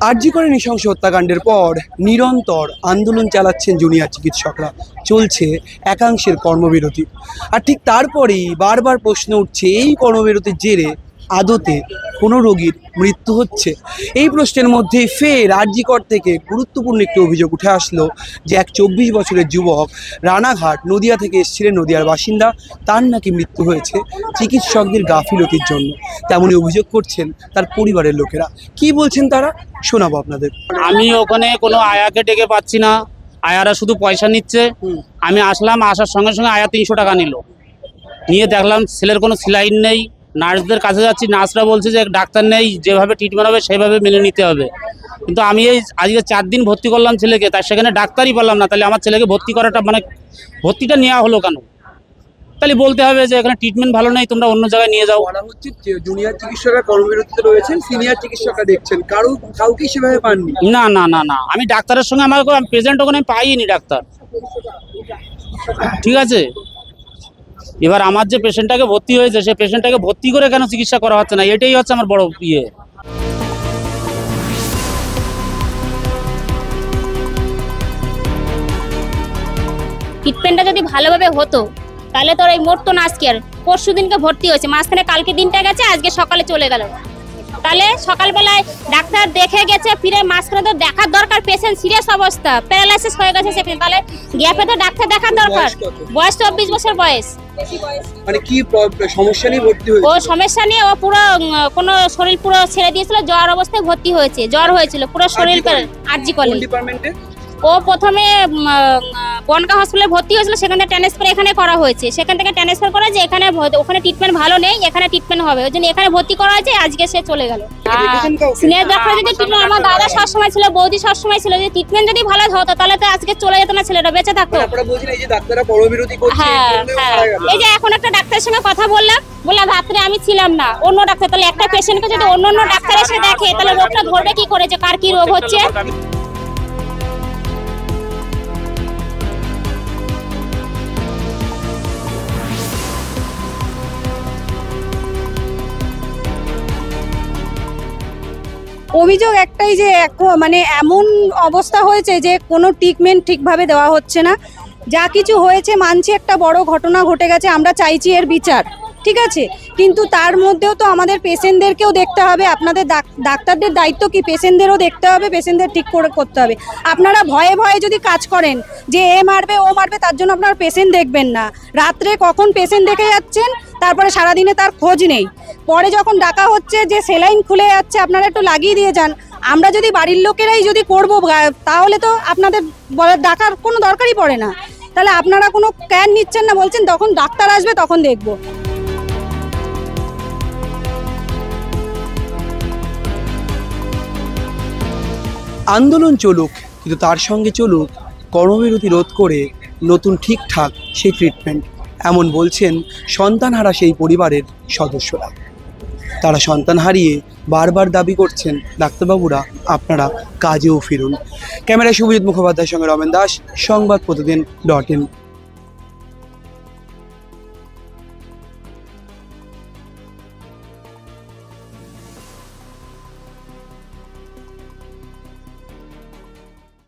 আরজি করে নৃশংস হত্যাকাণ্ডের পর নিরন্তর আন্দোলন চালাচ্ছেন জুনিয়র চিকিৎসকরা। চলছে একাংশের কর্মবিরতি। আর ঠিক তারপরেই বারবার প্রশ্ন উঠছে, এই কর্মবিরতির জেরে আদতে কোনো রোগীর মৃত্যু হচ্ছে? এই প্রশ্নের মধ্যেই ফের আরজি কর থেকে গুরুত্বপূর্ণ একটি অভিযোগ উঠে আসলো যে এক 24 বছরের যুবক রানাঘাট নদিয়া থেকে এসেছিলেন, নদিয়ার বাসিন্দা, তার নাকি মৃত্যু হয়েছে চিকিৎসকদের গাফিলতির জন্য। তেমনই অভিযোগ করছেন তার পরিবারের লোকেরা। কি বলছেন তারা, শোনাবো আপনাদের। আমি ওখানে কোনো আয়াকে ডেকে পাচ্ছি না, আয়ারা শুধু পয়সা নিচ্ছে। আমি আসলাম, আসার সঙ্গে সঙ্গে আয়া 300 টাকা নিয়ে দেখলাম ছেলের কোনো স্যালাইন নেই। নার্সদের কাছে যাচ্ছি, নার্সরা বলছে যে ডাক্তার নেই, যেভাবে ট্রিটমেন্ট হবে সেভাবে মেনে নিতে হবে। কিন্তু আমি এই আজকে 4 দিন ভর্তি করলাম ছেলেকে, তার সেখানে ডাক্তারই পারলাম না। তাহলে আমার ছেলেকে ভর্তি করাটা মানে ভর্তিটা নেওয়া হলো কেন? তাহলে বলতে হবে যে এখানে ট্রিটমেন্ট ভালো নেই, তোমরা অন্য জায়গায় নিয়ে যাও। বলা হচ্ছে যে জুনিয়র চিকিৎসকরা কর্মবিরতিতে রয়েছেন, সিনিয়র চিকিৎসকরা দেখছেন, কাউকে সেভাবে পাননি। না না না না, আমি ডাক্তারের সঙ্গে আমার প্রেজেন্ট ওখানে পাইনি ডাক্তার, ঠিক আছে। এবার আমার যে পেশেন্টটাকে ভর্তি হয়েছে, সে পেশেন্টটাকে ভর্তি করে কেন চিকিৎসা করা হচ্ছে না, এটাই হচ্ছে আমার বড় ইয়ে। ট্রিটমেন্টটা যদি ভালোভাবে হতো তাহলে তোর এই মরতো না। আজকে আর পরশু দিনকে ভর্তি হয়েছে, মাঝখানে কালকে দিনটা গেছে, আজকে সকালে চলে গেল। তাহলে সকালবেলায় ডাক্তার দেখে গেছে, ফিরে মাঝখানে তো দেখার দরকার, পেশেন্ট সিরিয়াস অবস্থা, প্যারালাইসিস হয়ে গেছে সে, তাহলে গ্যাপে তো ডাক্তার দেখার দরকার। বয়স 24 বছর বয়স। মানে কি সমস্যা নিয়ে ভর্তি হয়েছে? ও সমস্যা নিয়ে ও পুরো কোনো শরীর পুরো ছেড়ে দিয়েছিল, জ্বর অবস্থায় ভর্তি হয়েছে, জ্বর হয়েছিল পুরো শরীর। আরজি কলেজ ডিপার্টমেন্টে ও প্রথমে বনগাঁ হসপিটালে ভর্তি হয়েছিল, সেখান থেকে ট্রান্সফার এখানে করা হয়েছে। সেখান থেকে ট্রান্সফার করা যে এখানে, ওখানে ট্রিটমেন্ট ভালো নেই, এখানে ট্রিটমেন্ট হবে, ওই জন্য এখানে ভর্তি করা হয়েছে। আজকে সে চলে গেল। সিনিয়র ডাক্তার যদি ট্রিটমেন্ট, আমার দাদা সবসময় ছিল, বৌদি সবসময় ছিল, যে ট্রিটমেন্ট যদি ভালো হতো তাহলে তো আজকে চলে যেত না, ছেলেটা বেঁচে থাকতো। আপনারা বলছেন এই যে ডাক্তাররা কর্মবিরতি করছে। হ্যাঁ হ্যাঁ, এই যে এখন একটা ডাক্তারের সঙ্গে কথা বললাম, রাত্রে আমি ছিলাম না, অন্য ডাক্তার। তাহলে একটা পেশেন্টকে যদি অন্য ডাক্তার এসে দেখে তাহলে রোগটা ধরবে কি করে, যে কার কি রোগ হচ্ছে। অভিযোগ একটাই যে মানে এমন অবস্থা হয়েছে যে কোনো ট্রিটমেন্ট ঠিকভাবে দেওয়া হচ্ছে না। যা কিছু হয়েছে মানছি, একটা বড় ঘটনা ঘটে গেছে, আমরা চাইছি এর বিচার, ঠিক আছে। কিন্তু তার মধ্যেও তো আমাদের পেশেন্টদেরকেও দেখতে হবে। আপনাদের ডাক্তারদের দায়িত্ব কি পেশেন্টদেরও দেখতে হবে, পেশেন্টদের ঠিক করে করতে হবে। আপনারা ভয়ে ভয়ে যদি কাজ করেন যে এ মারবে ও মারবে, তার জন্য আপনারা পেশেন্ট দেখবেন না। রাত্রে কখন পেশেন্ট দেখে যাচ্ছেন, তারপরে সারাদিনে তার খোঁজ নেই। পরে যখন ডাকা হচ্ছে যে সেলাইন খুলে যাচ্ছে, আপনারা একটু লাগিয়ে দিয়ে যান। আমরা যদি বাড়ির লোকেরাই যদি করবো, তাহলে তো আপনাদের ডাকার কোনো দরকারই পড়ে না। তাহলে আপনারা কোনো কেয়ার নিচ্ছেন না, বলছেন তখন ডাক্তার আসবে তখন দেখবো। আন্দোলন চলুক, কিন্তু তার সঙ্গে চলুক কর্মবিরতি রোধ করে নতুন ঠিকঠাক সেই ট্রিটমেন্ট, এমন বলছেন সন্তানহারা সেই পরিবারের সদস্যরা। তারা সন্তান হারিয়ে বারবার দাবি করছেন, ডাক্তারবাবুরা আপনারা কাজেও ফিরুন। ক্যামেরায় শুভজিৎ মুখোপাধ্যায়ের সঙ্গে রমেন দাস, সংবাদ প্রতিদিন .in।